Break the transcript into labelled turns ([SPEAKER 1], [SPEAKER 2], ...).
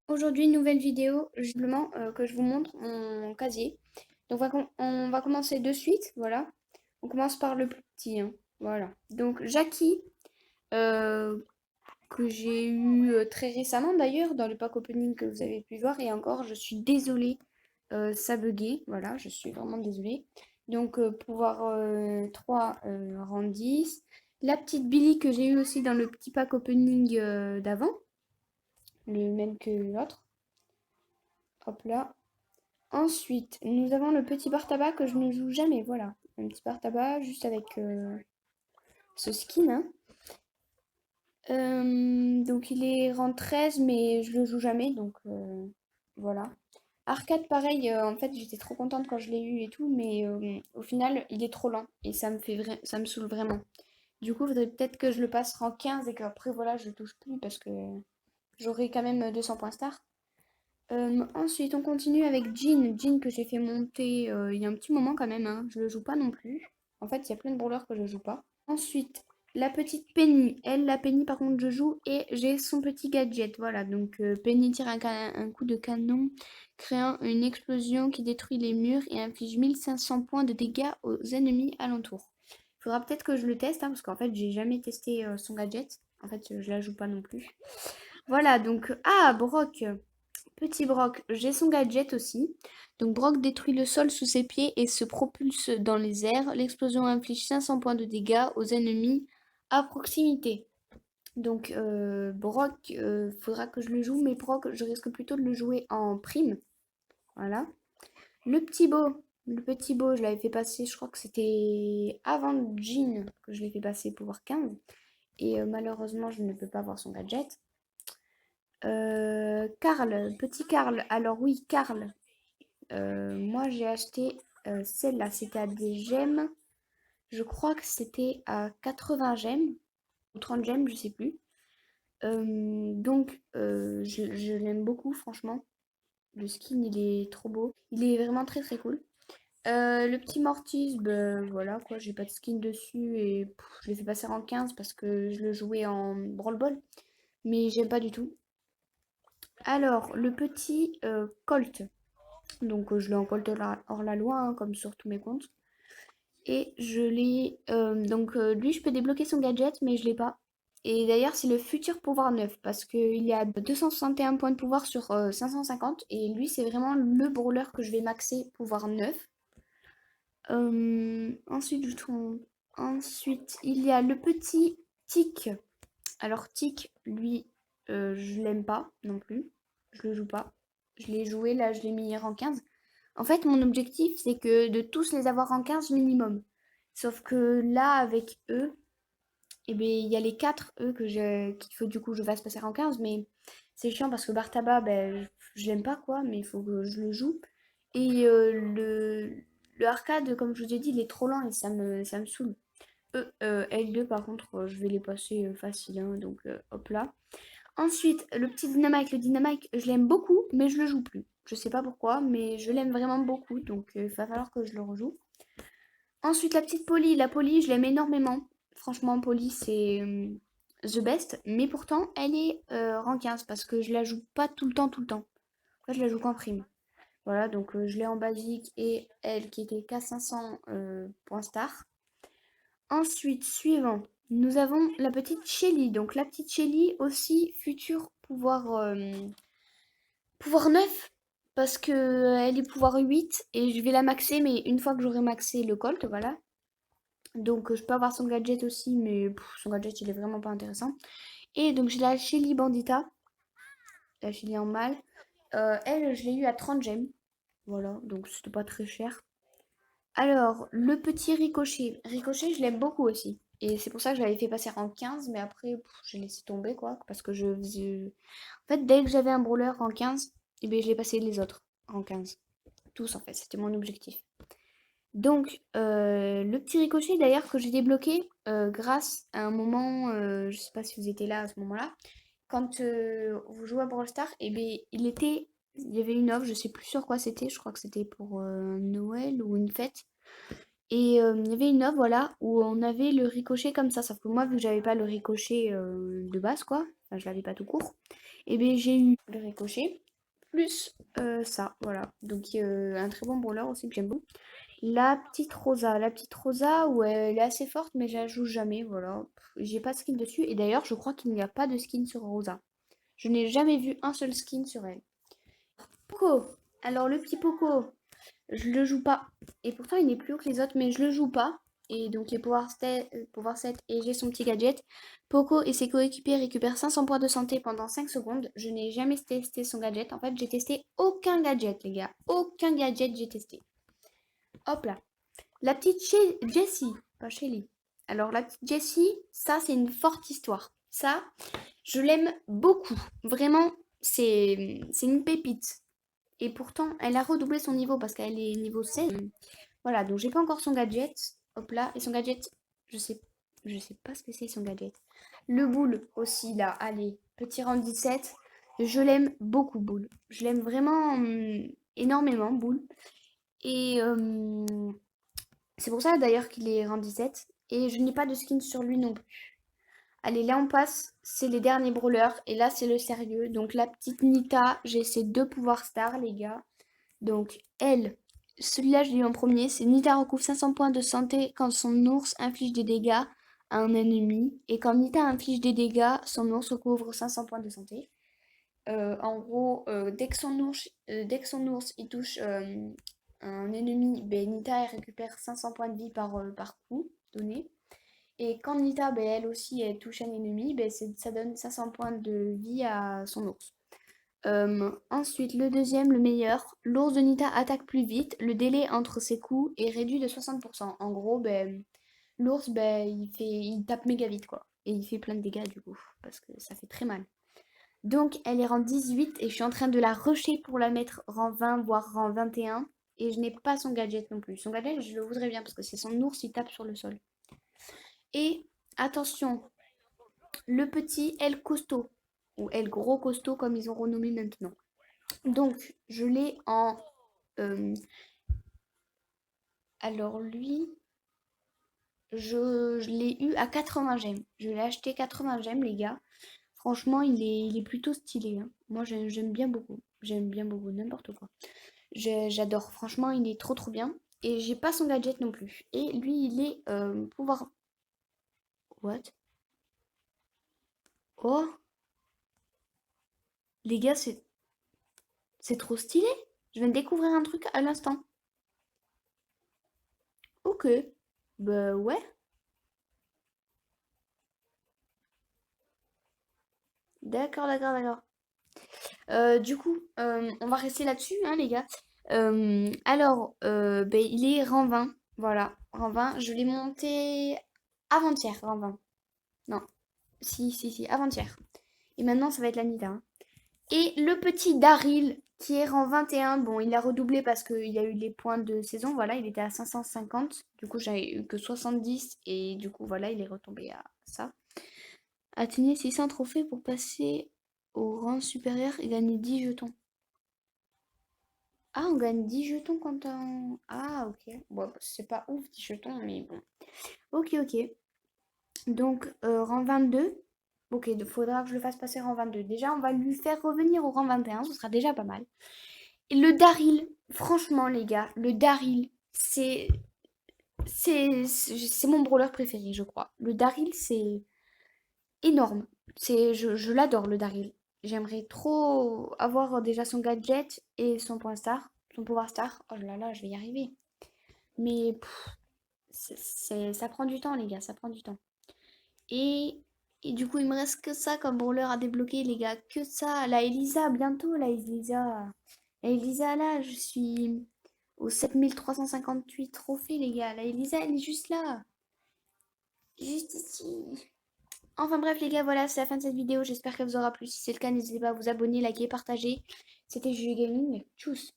[SPEAKER 1] Aujourd'hui, nouvelle vidéo, justement, que je vous montre mon casier. Donc, on va commencer de suite, voilà. On commence par le plus petit, hein, voilà. Donc, Jackie, euh, que j'ai eu très récemment d'ailleurs, dans le pack opening que vous avez pu voir. Et encore, je suis désolée, ça buguait, voilà, je suis vraiment désolée. Donc, pouvoir 3, rang 10. La petite Billy que j'ai eu aussi dans le petit pack opening d'avant, le même que l'autre. Hop là. Ensuite, nous avons le petit bar tabac que je ne joue jamais. Voilà, un petit bar tabac juste avec ce skin, hein. Donc il est rang 13, mais je le joue jamais. Donc voilà. Arcade, pareil, en fait j'étais trop contente quand je l'ai eu et tout, mais au final il est trop lent et ça me saoule vraiment. Du coup, il faudrait peut-être que je le passe rang 15 et qu'après voilà, je le touche plus parce que j'aurai quand même 200 points star. Ensuite, on continue avec Jean. Jean que j'ai fait monter il y a un petit moment quand même, hein. Je le joue pas non plus. En fait, il y a plein de brawlers que je joue pas. Ensuite, la petite Penny. Elle, la Penny, par contre, je joue et j'ai son petit gadget. Voilà, donc Penny tire un coup de canon, créant une explosion qui détruit les murs et inflige 1500 points de dégâts aux ennemis alentours. Il faudra peut-être que je le teste, hein, parce qu'en fait, j'ai jamais testé son gadget. En fait, je la joue pas non plus. Voilà, donc, ah, Brock. Petit Brock, j'ai son gadget aussi. Donc Brock détruit le sol sous ses pieds et se propulse dans les airs. L'explosion inflige 500 points de dégâts aux ennemis à proximité. Donc Brock, faudra que je le joue, mais Brock, je risque plutôt de le jouer en prime. Voilà. Le petit beau, je l'avais fait passer, je crois que c'était avant Jean que je l'ai fait passer pouvoir 15. Et malheureusement, je ne peux pas avoir son gadget. Karl, petit Karl. Alors oui, Karl. Moi, j'ai acheté celle-là. C'était à des gemmes. Je crois que c'était à 80 gemmes ou 30 gemmes, je sais plus. Donc, je l'aime beaucoup, franchement. Le skin, il est trop beau. Il est vraiment très très cool. Le petit Mortis, ben voilà quoi, j'ai pas de skin dessus et je l'ai fait passer en 15 parce que je le jouais en Brawl Ball. Mais j'aime pas du tout. Alors, le petit Colt. Donc, je l'ai en Colt hors la loi, hein, comme sur tous mes comptes. Et je l'ai. Donc, lui, je peux débloquer son gadget, mais je l'ai pas. Et d'ailleurs, c'est le futur pouvoir 9 parce qu'il y a 261 points de pouvoir sur 550. Et lui, c'est vraiment le brawler que je vais maxer pouvoir 9. Ensuite, ensuite, il y a le petit Tic. Alors, Tic, lui, je l'aime pas non plus. Je le joue pas. Je l'ai joué, là, je l'ai mis hier en 15. En fait, mon objectif, c'est que de tous les avoir en 15 minimum. Sauf que là, avec eux, eh ben, il y a les 4 eux, qu'il faut du coup que je fasse passer en 15. Mais c'est chiant parce que Bartaba, ben, je l'aime pas, quoi, mais il faut que je le joue. Et le arcade, comme je vous ai dit, il est trop lent et ça me saoule. L2, par contre, je vais les passer facile, hein, donc hop là. Ensuite, le petit Dynamite. Le Dynamite, je l'aime beaucoup, mais je le joue plus. Je sais pas pourquoi, mais je l'aime vraiment beaucoup, donc il va falloir que je le rejoue. Ensuite, la petite Polly. La Polly, je l'aime énormément. Franchement, Polly, c'est the best. Mais pourtant, elle est rang 15 parce que je la joue pas tout le temps, tout le temps. En fait, je la joue qu'en prime. Voilà, donc je l'ai en basique et elle qui était qu'à 500 points star. Ensuite, suivant, nous avons la petite Shelly. Donc la petite Shelly aussi, futur pouvoir 9 parce que elle est pouvoir 8 et je vais la maxer, mais une fois que j'aurai maxé le Colt, voilà. Donc je peux avoir son gadget aussi, mais son gadget il est vraiment pas intéressant. Et donc j'ai la Shelly Bandita, la Shelly en mâle. Elle, je l'ai eu à 30 gemmes. Voilà, donc c'était pas très cher. Alors, le petit Ricochet. Ricochet, je l'aime beaucoup aussi. Et c'est pour ça que je l'avais fait passer en 15, mais après, j'ai laissé tomber, quoi. Parce que je faisais. En fait, dès que j'avais un brawler en 15, et bien, je l'ai passé les autres en 15. Tous, en fait, c'était mon objectif. Donc, le petit Ricochet, d'ailleurs, que j'ai débloqué grâce à un moment, je sais pas si vous étiez là à ce moment-là, quand vous jouez à Brawl Stars, et bien, il y avait une offre, je sais plus sur quoi c'était, je crois que c'était pour Noël ou une fête. Et il y avait une offre, voilà, où on avait le ricochet comme ça. Sauf que moi, vu que j'avais pas le ricochet de base, quoi, enfin, je l'avais pas tout court, et bien j'ai eu le ricochet, plus ça, voilà. Donc un très bon brawler aussi que j'aime beaucoup. La petite Rosa, où elle est assez forte, mais je la joue jamais, voilà. J'ai pas de skin dessus, et d'ailleurs, je crois qu'il n'y a pas de skin sur Rosa. Je n'ai jamais vu un seul skin sur elle. Poco! Alors le petit Poco, je le joue pas. Et pourtant, il est plus haut que les autres, mais je le joue pas. Et donc, les pouvoir 7 et j'ai son petit gadget. Poco et ses coéquipiers récupèrent 500 points de santé pendant 5 secondes. Je n'ai jamais testé son gadget. En fait, j'ai testé aucun gadget, les gars. Aucun gadget j'ai testé. Hop là. La petite Jessie, pas Shelly. Alors, la petite Jessie, ça, c'est une forte histoire. Ça, je l'aime beaucoup. Vraiment, c'est une pépite. Et pourtant, elle a redoublé son niveau parce qu'elle est niveau 16. Voilà, donc j'ai pas encore son gadget. Hop là, et son gadget, je sais pas ce que c'est son gadget. Le boule aussi là, allez, petit rang 17. Je l'aime beaucoup, boule. Je l'aime vraiment énormément, boule. Et c'est pour ça d'ailleurs qu'il est rang 17. Et je n'ai pas de skin sur lui non plus. Allez, là on passe, c'est les derniers brawlers. Et là c'est le sérieux. Donc la petite Nita, j'ai ses deux pouvoirs stars, les gars. Donc elle, celui-là je l'ai eu en premier, c'est Nita recouvre 500 points de santé quand son ours inflige des dégâts à un ennemi. Et quand Nita inflige des dégâts, son ours recouvre 500 points de santé. En gros, dès que son ours il touche un ennemi, ben, Nita elle récupère 500 points de vie par coup donné. Et quand Nita, ben, elle aussi, elle touche un ennemi, ben, ça donne 500 points de vie à son ours. Ensuite, le deuxième, le meilleur, l'ours de Nita attaque plus vite, le délai entre ses coups est réduit de 60%. En gros, ben, l'ours, ben, il tape méga vite, quoi. Et il fait plein de dégâts, du coup, parce que ça fait très mal. Donc, elle est rang 18 et je suis en train de la rusher pour la mettre rang 20, voire rang 21. Et je n'ai pas son gadget non plus. Son gadget, je le voudrais bien parce que c'est son ours, il tape sur le sol. Et attention, le petit El Costaud, ou El Gros Costaud comme ils ont renommé maintenant. Donc, je l'ai en... alors lui, je l'ai eu à 80 gemmes. Je l'ai acheté 80 gemmes, les gars. Franchement, il est plutôt stylé, hein. Moi, j'aime bien beaucoup. J'aime bien beaucoup, n'importe quoi. J'adore. Franchement, il est trop trop bien. Et j'ai pas son gadget non plus. Et lui, il est pouvoir... What? Oh, les gars, c'est trop stylé. Je viens de découvrir un truc à l'instant. Ok. Bah ouais. D'accord, d'accord, d'accord. Du coup, on va rester là-dessus, hein, les gars. Alors, ben, il est rang 20. Voilà, rang 20. Je l'ai monté avant-hier, rang 20. Non, si, avant-hier. Et maintenant, ça va être l'Anita, hein. Et le petit Daryl, qui est rang 21. Bon, il a redoublé parce qu'il y a eu les points de saison. Voilà, il était à 550. Du coup, j'avais eu que 70. Et du coup, voilà, il est retombé à ça. Atteignez 600 trophées pour passer au rang supérieur et gagner 10 jetons. Ah, on gagne 10 jetons quand on... Ah, ok. Bon, c'est pas ouf, 10 jetons, mais bon. Ok, ok. Donc, rang 22. Ok, il faudra que je le fasse passer rang 22. Déjà, on va lui faire revenir au rang 21. Ce sera déjà pas mal. Et le Daryl, franchement, les gars, le Daryl, c'est mon brawler préféré, je crois. Le Daryl, c'est énorme. Je l'adore, le Daryl. J'aimerais trop avoir déjà son gadget et son point star, son pouvoir star. Oh là là, je vais y arriver. Mais ça prend du temps, les gars, ça prend du temps. Et, et du coup, il me reste que ça comme brawler à débloquer, les gars. Que ça. La Elisa, bientôt, la Elisa. La Elisa, là, je suis aux 7358 trophées, les gars. La Elisa, elle est juste là. Juste ici. Enfin bref les gars, voilà, c'est la fin de cette vidéo. J'espère qu'elle vous aura plu. Si c'est le cas, n'hésitez pas à vous abonner, liker, partager. C'était Juju Gaming. Tchuss.